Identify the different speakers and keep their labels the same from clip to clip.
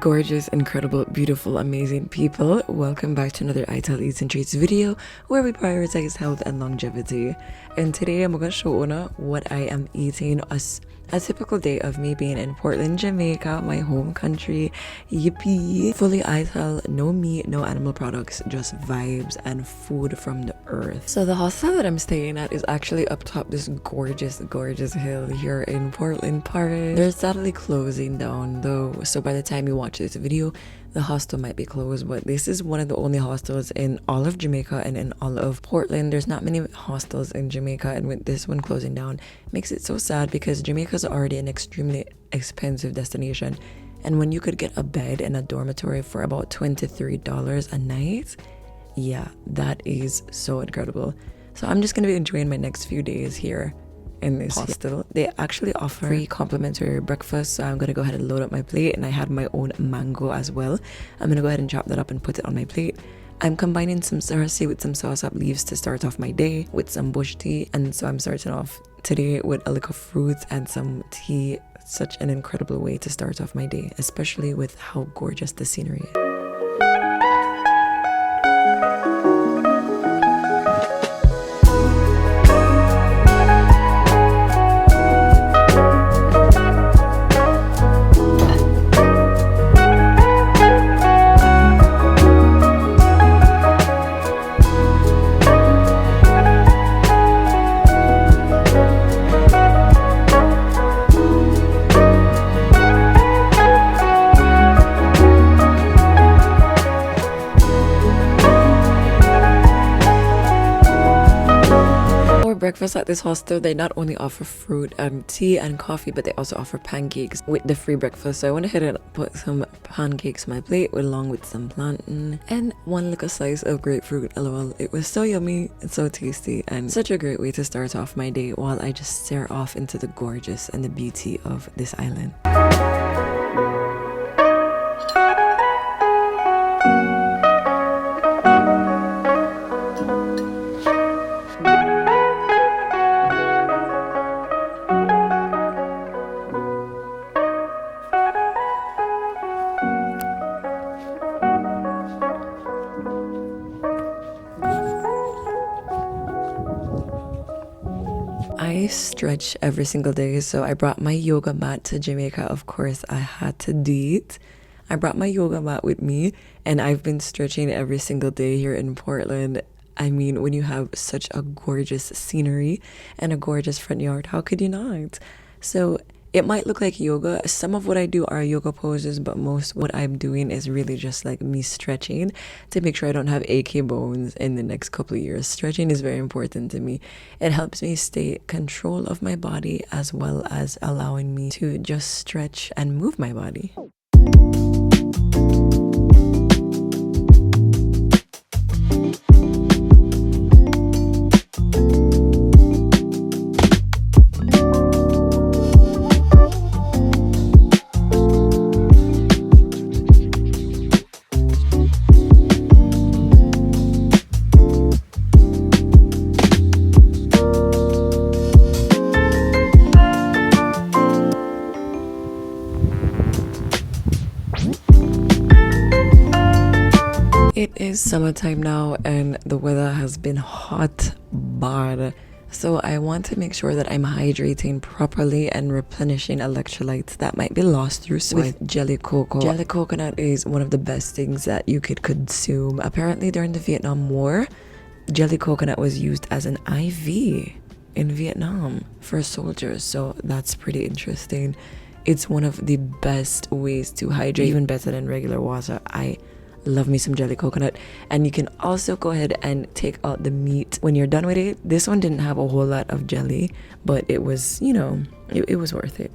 Speaker 1: Gorgeous, incredible, beautiful, amazing people, welcome back to another Ital Eats and Treats video where we prioritize health and longevity. And today I'm gonna show you what I am eating as a typical day of me being in Portland, Jamaica, my home country. Yippee! Fully Ital, no meat, no animal products, just vibes and food from the earth. So the hostel that I'm staying at is actually up top this gorgeous hill here in Portland Park. They're sadly closing down though, so by the time you watch this video the hostel might be closed, but this is one of the only hostels in all of Jamaica and in all of Portland. There's not many hostels in Jamaica, and with this one closing down, it makes it so sad because Jamaica is already an extremely expensive destination, and when you could get a bed in a dormitory for about $23 a night, yeah, that is so incredible. So I'm just gonna be enjoying my next few days here in this hostel. They actually offer free complimentary breakfast, so I'm gonna go ahead and load up my plate, and I had my own mango as well. I'm gonna go ahead and chop that up and put it on my plate. I'm combining some sarsi with some sauce-up leaves to start off my day with some bush tea, and so I'm starting off today with a lick of fruit and some tea. Such an incredible way to start off my day, especially with how gorgeous the scenery is. Breakfast at this hostel, they not only offer fruit and tea and coffee, but they also offer pancakes with the free breakfast. So I went ahead and put some pancakes on my plate along with some plantain and one little slice of grapefruit. LOL, it was so yummy and so tasty, and such a great way to start off my day while I just stare off into the gorgeous and the beauty of this island. I stretch every single day, so I brought my yoga mat to Jamaica. Of course, I had to do it. I brought my yoga mat with me, and I've been stretching every single day here in Portland. I mean, when you have such a gorgeous scenery and a gorgeous front yard, how could you not? So it might look like yoga. Some of what I do are yoga poses, but most what I'm doing is really just like me stretching to make sure I don't have AK bones in the next couple of years. Stretching is very important to me. It helps me stay control of my body as well as allowing me to just stretch and move my body. It is summertime now and the weather has been hot bad, so I want to make sure that I'm hydrating properly and replenishing electrolytes that might be lost through sweat with jelly cocoa. Jelly coconut is one of the best things that you could consume. Apparently during the Vietnam War, jelly coconut was used as an IV in Vietnam for soldiers, so that's pretty interesting. It's one of the best ways to hydrate, even better than regular water. I love me some jelly coconut. And you can also go ahead and take out the meat when you're done with it. This one didn't have a whole lot of jelly, but it was, you know, it was worth it.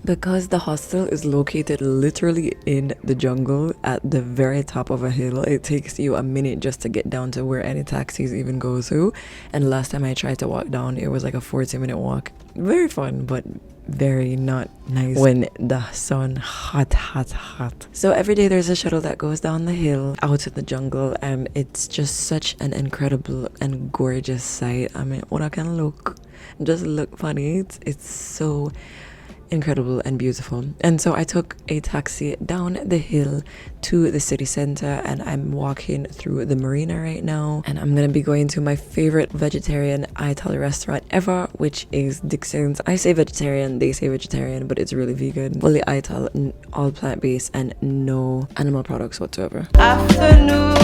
Speaker 1: Because the hostel is located literally in the jungle at the very top of a hill, it takes you a minute just to get down to where any taxis even go to. And last time I tried to walk down, it was like a 40-minute walk. Very fun, but very not nice when the sun hot. So every day there's a shuttle that goes down the hill out of the jungle, and it's just such an incredible and gorgeous sight. I mean, when I can just look funny, it's so incredible and beautiful. And so I took a taxi down the hill to the city center, and I'm walking through the marina right now, and I'm gonna be going to my favorite vegetarian Ital restaurant ever, which is Dixon's. I say vegetarian, they say vegetarian, but it's really vegan, fully Ital, all plant-based and no animal products whatsoever. Afternoon.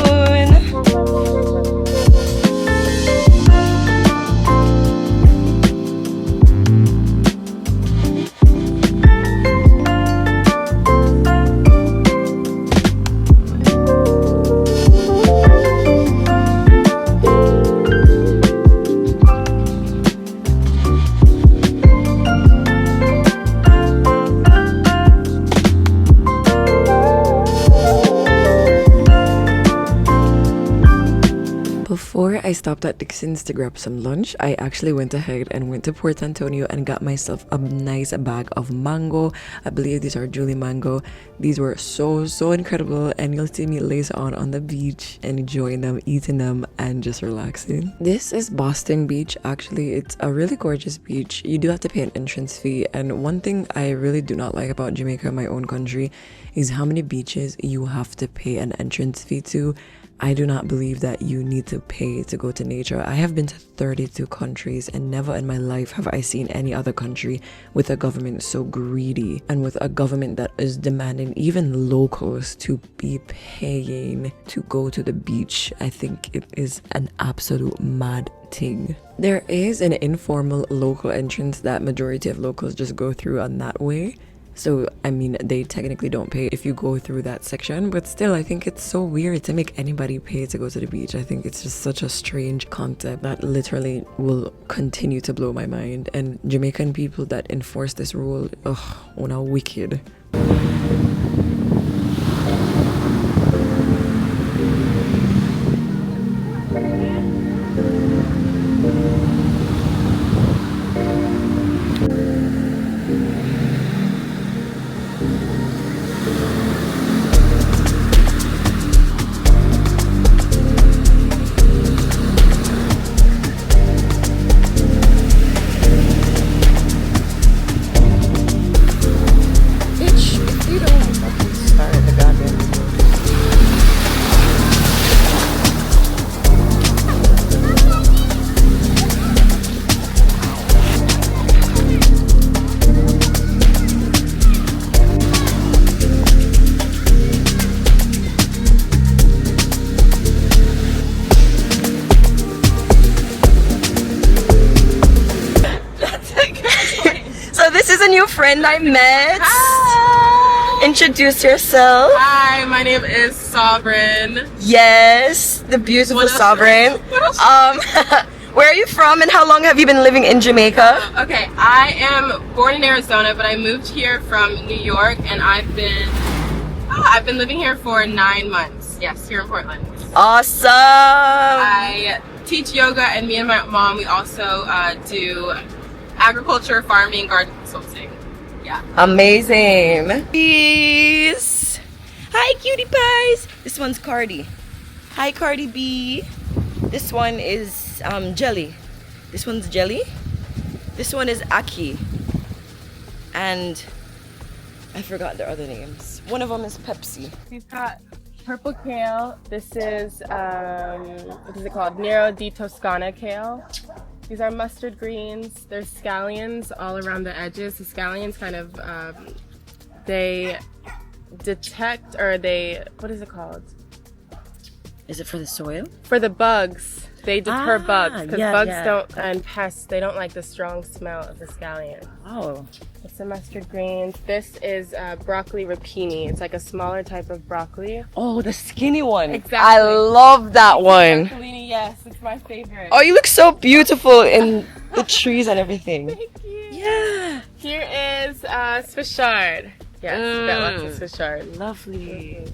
Speaker 1: Before I stopped at Dixon's to grab some lunch, I actually went ahead and went to Port Antonio and got myself a nice bag of mango. I believe these are Julie mango. These were so incredible, and you'll see me later on the beach and enjoying them, eating them, and just relaxing. This is Boston Beach. Actually, it's a really gorgeous beach. You do have to pay an entrance fee, and one thing I really do not like about Jamaica, my own country, is how many beaches you have to pay an entrance fee to. I do not believe that you need to pay to go to nature. I have been to 32 countries, and never in my life have I seen any other country with a government so greedy, and with a government that is demanding even locals to be paying to go to the beach. I think it is an absolute mad thing. There is an informal local entrance that majority of locals just go through on that way. So, I mean, they technically don't pay if you go through that section, but still, I think it's so weird to make anybody pay to go to the beach. I think it's just such a strange concept that literally will continue to blow my mind. And Jamaican people that enforce this rule, ugh, now wicked. Friend I met. Hi. Introduce yourself.
Speaker 2: Hi, my name is Sovereign.
Speaker 1: Yes, the beautiful Sovereign. Where are you from, and how long have you been living in Jamaica?
Speaker 2: Okay, I am born in Arizona, but I moved here from New York, and I've been living here for 9 months. Yes, here in Portland.
Speaker 1: Awesome.
Speaker 2: I teach yoga, and me and my mom, we also do agriculture, farming, garden consulting. Yeah.
Speaker 1: Amazing. Peace. Hi, cutie pies. This one's Cardi. Hi, Cardi B. This one is Jelly. This one's Jelly. This one is Aki. And I forgot their other names. One of them is Pepsi.
Speaker 2: We've got purple kale. This is, what is it called? Nero di Toscana kale. These are mustard greens. There's scallions all around the edges. The scallions kind of, they detect, or they, what is it called?
Speaker 1: Is it for the soil?
Speaker 2: For the bugs. They deter bugs, because bugs don't, and pests, they don't like the strong smell of the scallion.
Speaker 1: Oh.
Speaker 2: It's the mustard greens. This is broccoli rapini. It's like a smaller type of broccoli.
Speaker 1: Oh, the skinny one.
Speaker 2: Exactly.
Speaker 1: I love that one.
Speaker 2: Broccolini, yes, it's my favorite.
Speaker 1: Oh, you look so beautiful in the trees and everything.
Speaker 2: Thank you.
Speaker 1: Yeah.
Speaker 2: Here is Swichard. Yes, we got lots of Swichard.
Speaker 1: Lovely.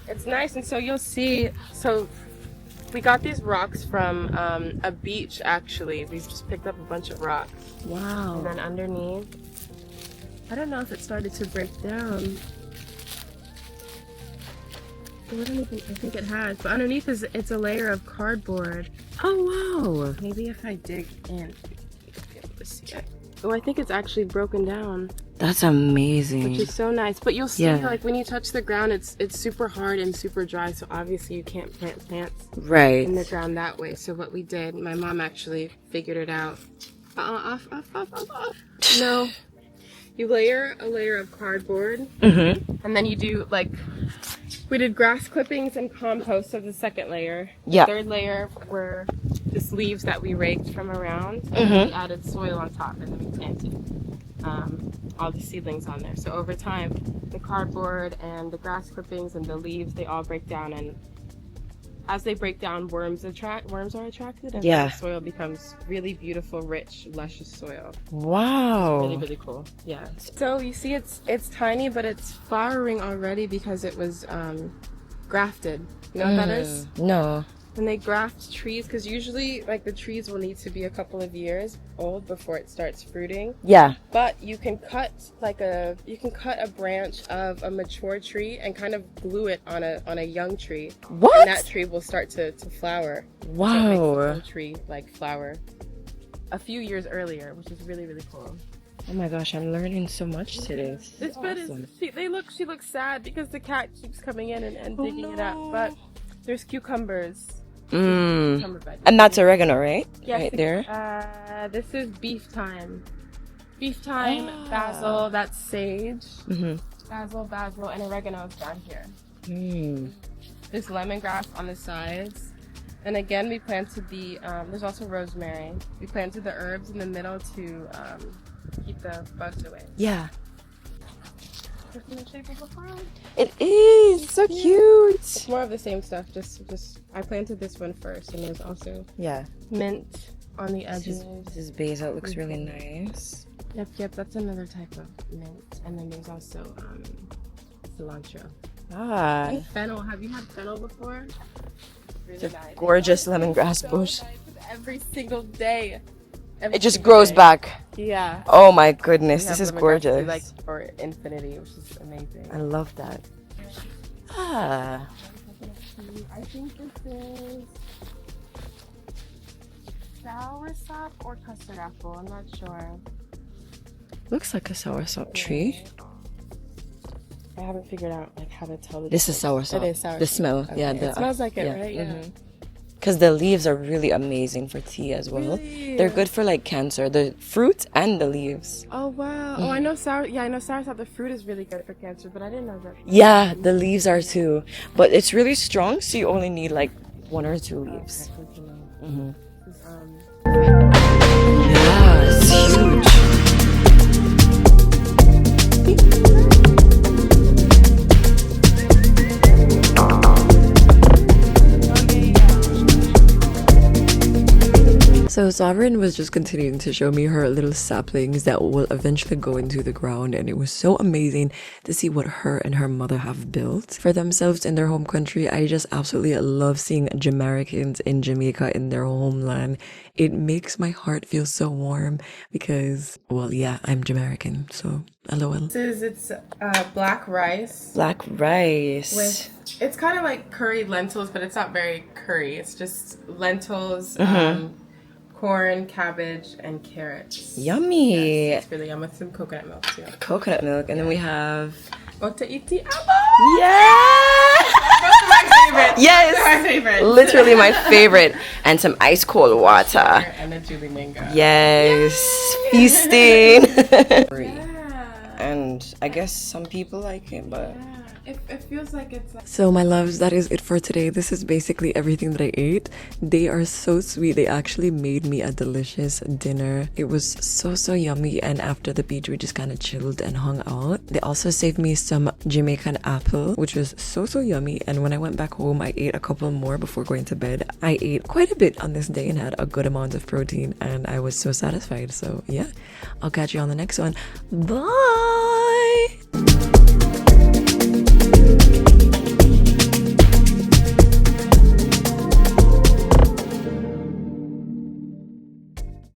Speaker 2: It's nice, and so you'll see. So we got these rocks from a beach. Actually, we just picked up a bunch of rocks.
Speaker 1: Wow.
Speaker 2: And then underneath, I don't know if it started to break down. I think it has, but underneath it's a layer of cardboard.
Speaker 1: Oh wow.
Speaker 2: Maybe if I dig in, be able to see it. Oh, I think it's actually broken down,
Speaker 1: That's amazing.
Speaker 2: which is so nice. But you'll see,
Speaker 1: Yeah.
Speaker 2: like when you touch the ground, it's super hard and super dry. So obviously you can't plant plants
Speaker 1: Right.
Speaker 2: in the ground that way. So what we did, my mom actually figured it out. Off. No, you layer a layer of cardboard, and then you do like. We did grass clippings and compost as the second layer.
Speaker 1: Yeah.
Speaker 2: The third layer were just leaves that we raked from around. And then we added soil on top, and then we planted all the seedlings on there. So over time, the cardboard and the grass clippings and the leaves, they all break down. And as they break down, worms are attracted. And
Speaker 1: Yeah.
Speaker 2: the soil becomes really beautiful, rich, luscious soil.
Speaker 1: Wow.
Speaker 2: Really, really cool. Yeah. So you see, it's tiny, but it's flowering already because it was grafted. You know what that is?
Speaker 1: No.
Speaker 2: When they graft trees, because usually, like the trees will need to be a couple of years old before it starts fruiting.
Speaker 1: Yeah.
Speaker 2: But you can cut a branch of a mature tree and kind of glue it on a young tree.
Speaker 1: What?
Speaker 2: And that tree will start to flower. So it makes the
Speaker 1: Wow.
Speaker 2: whole tree like flower a few years earlier, which is really, really cool.
Speaker 1: Oh my gosh, I'm learning so much today.
Speaker 2: This bed is she looks sad because the cat keeps coming in and digging it up. But there's cucumbers. Cucumber bed.
Speaker 1: And that's oregano, right?
Speaker 2: Yes,
Speaker 1: Right there.
Speaker 2: This is beef thyme. Beef thyme, basil, that's sage. Basil, and oregano is down here. There's lemongrass on the sides. And again, we planted there's also rosemary. We planted the herbs in the middle to keep the bugs away.
Speaker 1: Yeah.
Speaker 2: Just in the shape of a flower.
Speaker 1: It is so cute.
Speaker 2: It's more of the same stuff. Just I planted this one first, and there's also
Speaker 1: Yeah.
Speaker 2: mint on the edges.
Speaker 1: This is basil. It looks really nice.
Speaker 2: Yep. That's another type of mint. And then there's also cilantro.
Speaker 1: Ah.
Speaker 2: And fennel. Have you had fennel before? Really
Speaker 1: It's a
Speaker 2: nice.
Speaker 1: gorgeous lemongrass
Speaker 2: So
Speaker 1: bush.
Speaker 2: nice. Every single day.
Speaker 1: It just grows back.
Speaker 2: Yeah.
Speaker 1: Oh my goodness,
Speaker 2: We
Speaker 1: this
Speaker 2: have
Speaker 1: is
Speaker 2: lemongrass
Speaker 1: gorgeous.
Speaker 2: like for infinity, which is amazing.
Speaker 1: I love that. Ah.
Speaker 2: I think this is soursop or custard apple. I'm not sure.
Speaker 1: Looks like a soursop tree.
Speaker 2: I haven't figured out like how to tell the
Speaker 1: This is soursop.
Speaker 2: It is soursop.
Speaker 1: The smell.
Speaker 2: Okay.
Speaker 1: Yeah.
Speaker 2: It smells like it,
Speaker 1: yeah.
Speaker 2: right? Yeah.
Speaker 1: Because the leaves are really amazing for tea as well.
Speaker 2: Really?
Speaker 1: They're good for like cancer. The fruit and the leaves.
Speaker 2: Oh wow. Oh, I know soursop. The fruit is really good for cancer, but I didn't know that.
Speaker 1: Yeah, the leaves are too. But it's really strong, so you only need like 1 or 2 leaves.
Speaker 2: Okay. This is,
Speaker 1: Yeah, it's huge. So Sovereign was just continuing to show me her little saplings that will eventually go into the ground, and it was so amazing to see what her and her mother have built for themselves in their home country. I just absolutely love seeing Jamaicans in Jamaica in their homeland. It makes my heart feel so warm because, well, yeah, I'm Jamaican, so LOL.
Speaker 2: it's black rice.
Speaker 1: Black rice.
Speaker 2: It's kind of like curried lentils, but it's not very curry. It's just lentils, corn, cabbage, and carrots.
Speaker 1: Yummy.
Speaker 2: It's really yum with some coconut milk too.
Speaker 1: Coconut milk, and then we have
Speaker 2: Otaiti abo!
Speaker 1: yeah.
Speaker 2: My favorite.
Speaker 1: Yes.
Speaker 2: My favorite.
Speaker 1: Literally my favorite. And some ice cold water.
Speaker 2: And a Julie mango.
Speaker 1: Yes. Feasting.
Speaker 2: Yeah.
Speaker 1: And I guess some people like it, but
Speaker 2: It feels like it's like
Speaker 1: So my loves, that is it for today. This is basically everything that I ate. They are so sweet. They actually made me a delicious dinner. It was so yummy, and after the beach we just kind of chilled and hung out. They also saved me some Jamaican apple, which was so yummy, and when I went back home I ate a couple more before going to bed. I ate quite a bit on this day and had a good amount of protein, and I was so satisfied. So yeah, I'll catch you on the next one. Bye.